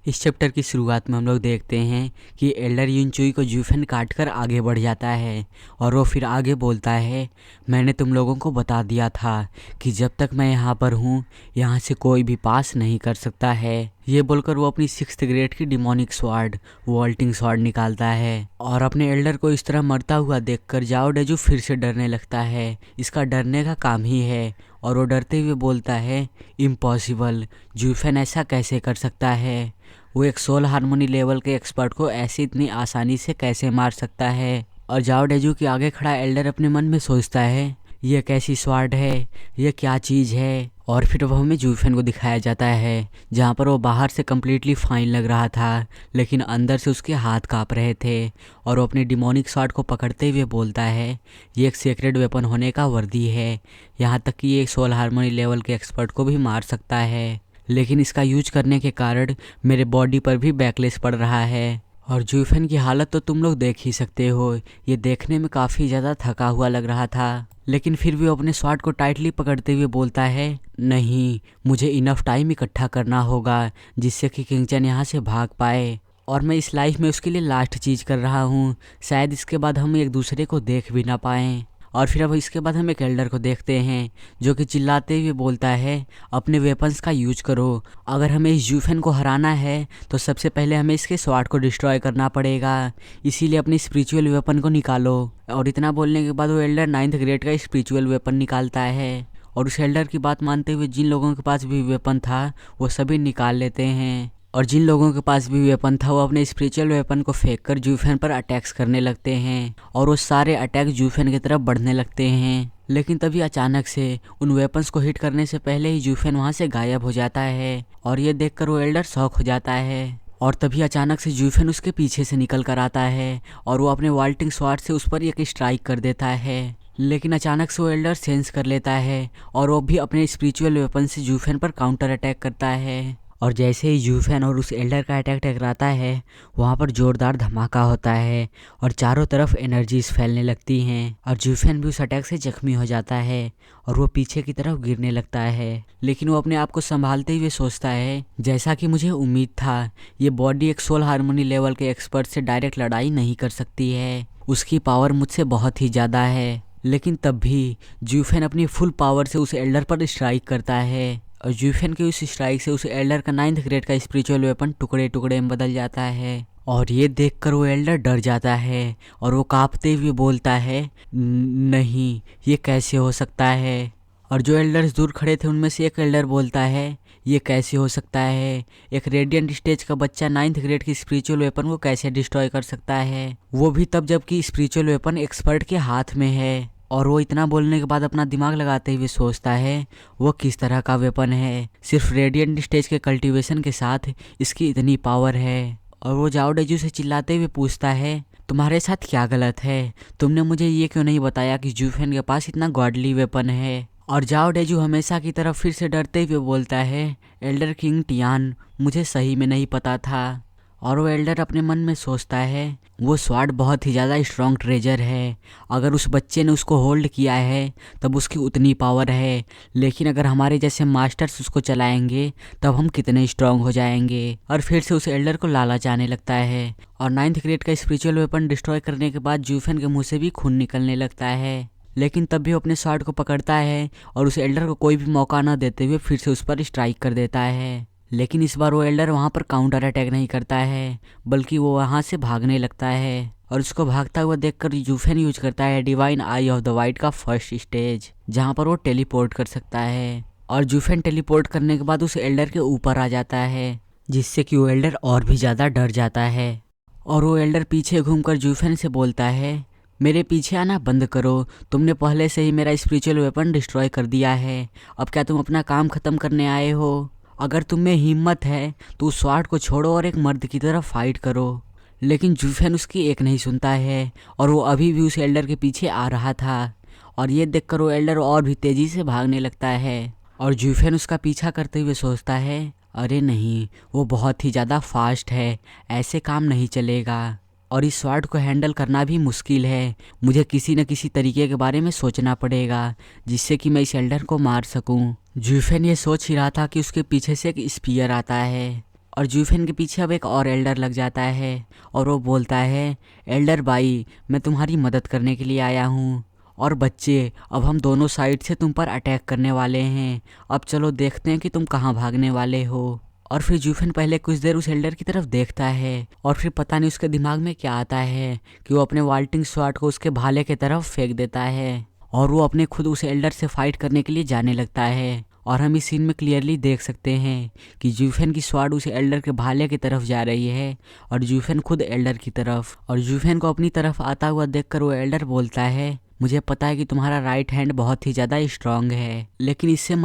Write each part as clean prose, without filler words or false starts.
इस चैप्टर की शुरुआत में हम लोग देखते हैं कि एल्डर युनचुई को जूफेन काट कर आगे बढ़ जाता है और वो फिर आगे बोलता है, मैंने तुम लोगों को बता दिया था कि जब तक मैं यहाँ पर हूँ यहाँ से कोई भी पास नहीं कर सकता है। ये बोलकर वो अपनी 6th ग्रेड की डिमोनिक स्वॉर्ड वॉल्टिंग स्वॉर्ड निकालता है और अपने एल्डर को इस तरह मरता हुआ देखकर जाओ डेजू फिर से डरने लगता है। इसका डरने का काम ही है और वो डरते हुए बोलता है, इम्पॉसिबल, जूफेन ऐसा कैसे कर सकता है। वो एक सोल हार्मोनी लेवल के एक्सपर्ट को ऐसे इतनी आसानी से कैसे मार सकता है। और जाओ डेजू के आगे खड़ा एल्डर अपने मन में सोचता है, यह कैसी स्वॉर्ड है, यह क्या चीज़ है। और फिर वह हमें जूफेन को दिखाया जाता है जहाँ पर वो बाहर से कम्प्लीटली फाइन लग रहा था लेकिन अंदर से उसके हाथ काँप रहे थे और वो अपने डिमोनिक स्वॉर्ड को पकड़ते हुए बोलता है, ये एक सीक्रेट वेपन होने का वर्दी है, यहाँ तक कि ये एक सोल हार्मोनी लेवल के एक्सपर्ट को भी मार सकता है, लेकिन इसका यूज करने के कारण मेरे बॉडी पर भी बैकलेस पड़ रहा है। और जूफेन की हालत तो तुम लोग देख ही सकते हो, ये देखने में काफ़ी ज़्यादा थका हुआ लग रहा था, लेकिन फिर भी वो अपने स्वॉर्ड को टाइटली पकड़ते हुए बोलता है, नहीं, मुझे इनफ टाइम इकट्ठा करना होगा जिससे कि किंगचन यहाँ से भाग पाए और मैं इस लाइफ में उसके लिए लास्ट चीज़ कर रहा हूँ, शायद इसके बाद हम एक दूसरे को देख भी ना पाएँ। और फिर अब इसके बाद हम एक एल्डर को देखते हैं जो कि चिल्लाते हुए बोलता है, अपने वेपन्स का यूज करो, अगर हमें इस जूफेन को हराना है तो सबसे पहले हमें इसके स्वॉर्ड को डिस्ट्रॉय करना पड़ेगा, इसीलिए अपनी स्पिरिचुअल वेपन को निकालो। और इतना बोलने के बाद वो एल्डर 9th ग्रेड का स्पिरिचुअल वेपन निकालता है और उस एल्डर की बात मानते हुए जिन लोगों के पास भी वेपन था वो सभी निकाल लेते हैं और जिन लोगों के पास भी वेपन था वो अपने स्पिरिचुअल वेपन को फेंककर जूफेन पर अटैक्स करने लगते हैं और वो सारे अटैक जूफेन की तरफ बढ़ने लगते हैं। लेकिन तभी अचानक से उन वेपन्स को हिट करने से पहले ही जूफेन वहाँ से गायब हो जाता है और ये देखकर वो एल्डर शॉक हो जाता है। और तभी अचानक से जूफेन उसके पीछे से निकल कर आता है और वो अपने वॉल्टिंग स्वॉर्ड से उस पर एक स्ट्राइक कर देता है, लेकिन अचानक से वो एल्डर सेंस कर लेता है और वो भी अपने स्पिरिचुअल वेपन से जूफेन पर काउंटर अटैक करता है। और जैसे ही जूफेन और उस एल्डर का अटैक टकराता है वहाँ पर ज़ोरदार धमाका होता है और चारों तरफ एनर्जीज फैलने लगती हैं और जूफेन भी उस अटैक से जख्मी हो जाता है और वो पीछे की तरफ गिरने लगता है, लेकिन वो अपने आप को संभालते हुए सोचता है, जैसा कि मुझे उम्मीद था, ये बॉडी एक सोल हार्मोनी लेवल के एक्सपर्ट से डायरेक्ट लड़ाई नहीं कर सकती है, उसकी पावर मुझसे बहुत ही ज़्यादा है। लेकिन तब भी जूफेन अपनी फुल पावर से उस एल्डर पर स्ट्राइक करता है और जूफेन के उस स्ट्राइक से उस एल्डर का 9th ग्रेड का स्पिरिचुअल वेपन टुकड़े टुकड़े में बदल जाता है और ये देखकर वो एल्डर डर जाता है और वो कांपते हुए बोलता है, नहीं, ये कैसे हो सकता है। और जो एल्डर्स दूर खड़े थे उनमें से एक एल्डर बोलता है, ये कैसे हो सकता है, एक रेडिएंट स्टेज का बच्चा 9th ग्रेड की स्पिरिचुअल वेपन को कैसे डिस्ट्रॉय कर सकता है, वो भी तब जबकि स्पिरिचुअल वेपन एक्सपर्ट के हाथ में है। और वो इतना बोलने के बाद अपना दिमाग लगाते हुए सोचता है वो किस तरह का वेपन है, सिर्फ रेडिएंट स्टेज के कल्टीवेशन के साथ इसकी इतनी पावर है। और वो जाओ डेजू से चिल्लाते हुए पूछता है, तुम्हारे साथ क्या गलत है, तुमने मुझे ये क्यों नहीं बताया कि जूफेन के पास इतना गॉडली वेपन है। और जाओ डेजू हमेशा की तरफ फिर से डरते हुए बोलता है, एल्डर किंग टियान, मुझे सही में नहीं पता था। और वो एल्डर अपने मन में सोचता है, वो स्वॉर्ड बहुत ही ज़्यादा स्ट्रॉन्ग ट्रेजर है, अगर उस बच्चे ने उसको होल्ड किया है तब उसकी उतनी पावर है, लेकिन अगर हमारे जैसे मास्टर्स उसको चलाएंगे तब हम कितने स्ट्रॉन्ग हो जाएंगे। और फिर से उस एल्डर को लालच आने लगता है और 9th ग्रेड का स्पिरिचुअल वेपन डिस्ट्रॉय करने के बाद जूफेन के मुँह से भी खून निकलने लगता है, लेकिन तब भी वो अपने स्वॉर्ड को पकड़ता है और उस एल्डर को कोई भी मौका न देते हुए फिर से उस पर स्ट्राइक कर देता है। लेकिन इस बार वो एल्डर वहाँ पर काउंटर अटैक नहीं करता है बल्कि वो वहाँ से भागने लगता है और उसको भागता हुआ देखकर जूफेन यूज करता है divine I of the white का फर्स्ट स्टेज जहाँ पर वो टेलीपोर्ट कर सकता है। और जूफेन टेलीपोर्ट करने के बाद उस एल्डर के ऊपर आ जाता है जिससे कि वो एल्डर और भी ज़्यादा डर जाता है और वो एल्डर पीछे घूमकर जूफेन से बोलता है, मेरे पीछे आना बंद करो, तुमने पहले से ही मेरा स्पिरिचुअल वेपन डिस्ट्रॉय कर दिया है, अब क्या तुम अपना काम ख़त्म करने आए हो, अगर तुम में हिम्मत है तो उस स्वॉर्ड को छोड़ो और एक मर्द की तरफ फाइट करो। लेकिन जूफेन उसकी एक नहीं सुनता है और वो अभी भी उस एल्डर के पीछे आ रहा था और ये देखकर वो एल्डर और भी तेज़ी से भागने लगता है और जूफेन उसका पीछा करते हुए सोचता है, अरे नहीं, वो बहुत ही ज़्यादा फास्ट है, ऐसे काम नहीं चलेगा और इस स्वॉर्ड को हैंडल करना भी मुश्किल है, मुझे किसी न किसी तरीके के बारे में सोचना पड़ेगा जिससे कि मैं इस एल्डर को मार सकूं। जूफेन ये सोच ही रहा था कि उसके पीछे से एक स्पीयर आता है और जूफेन के पीछे अब एक और एल्डर लग जाता है और वो बोलता है, एल्डर भाई मैं तुम्हारी मदद करने के लिए आया हूँ। और बच्चे अब हम दोनों साइड से तुम पर अटैक करने वाले हैं, अब चलो देखते हैं कि तुम कहाँ भागने वाले हो। और फिर जूफेन पहले कुछ देर उस एल्डर की तरफ देखता है और फिर पता नहीं उसके दिमाग में क्या आता है कि वो अपने वाल्टिंग स्वॉर्ड को उसके भाले की तरफ फेंक देता है और वो अपने खुद उस एल्डर से फाइट करने के लिए जाने लगता है। और हम इस सीन में क्लियरली देख सकते हैं कि जूफेन की स्वॉर्ड उस एल्डर के भाले की तरफ जा रही है और जूफेन खुद एल्डर की तरफ। और जूफेन को अपनी तरफ आता हुआ देखकर वो एल्डर बोलता है, मुझे पता है कि तुम्हारा राइट हैंड बहुत ही ज़्यादा स्ट्रांग है, लेकिन इससे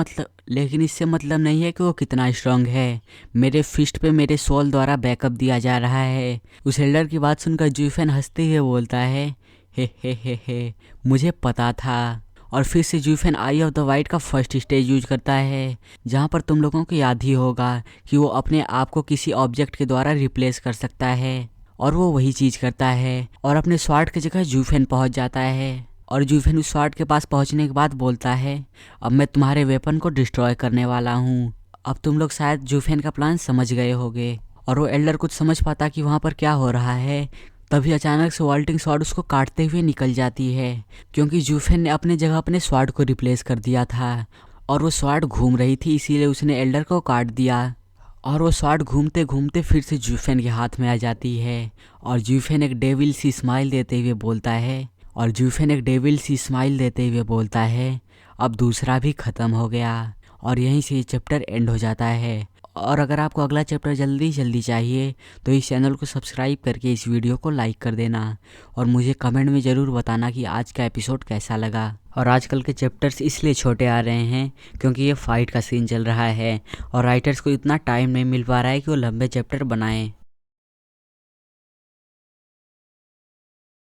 मतलब नहीं है कि वो कितना स्ट्रांग है। मेरे फिस्ट पे मेरे सोल द्वारा बैकअप दिया जा रहा है। उस एल्डर की बात सुनकर जूफेन हंसते हुए बोलता है, हे मुझे पता था। और फिर से जूफेन आई ऑफ द वाइट का फर्स्ट स्टेज यूज करता है, जहाँ पर तुम लोगों को याद ही होगा कि वो अपने आप को किसी ऑब्जेक्ट के द्वारा रिप्लेस कर सकता है। और वो वही चीज़ करता है और अपने स्वॉर्ड की जगह जूफेन पहुँच जाता है। और जूफेन उस स्वॉर्ड के पास पहुँचने के बाद बोलता है, अब मैं तुम्हारे वेपन को डिस्ट्रॉय करने वाला हूँ। अब तुम लोग शायद जूफेन का प्लान समझ गए होगे। और वो एल्डर कुछ समझ पाता कि वहाँ पर क्या हो रहा है, तभी अचानक से वाल्टिंग स्वॉर्ड उसको काटते हुए निकल जाती है, क्योंकि जूफेन ने अपने जगह अपने स्वॉर्ड को रिप्लेस कर दिया था और वो स्वॉर्ड घूम रही थी, इसीलिए उसने एल्डर को काट दिया। और वो स्वॉर्ड घूमते घूमते फिर से जूफेन के हाथ में आ जाती है और जूफेन एक डेविल सी स्माइल देते हुए बोलता है, अब दूसरा भी ख़त्म हो गया। और यहीं से ये चैप्टर एंड हो जाता है। और अगर आपको अगला चैप्टर जल्दी चाहिए तो इस चैनल को सब्सक्राइब करके इस वीडियो को लाइक कर देना और मुझे कमेंट में ज़रूर बताना कि आज का एपिसोड कैसा लगा। और आजकल के चैप्टर्स इसलिए छोटे आ रहे हैं क्योंकि ये फाइट का सीन चल रहा है और राइटर्स को इतना टाइम नहीं मिल पा रहा है कि वो लंबे चैप्टर बनाएं।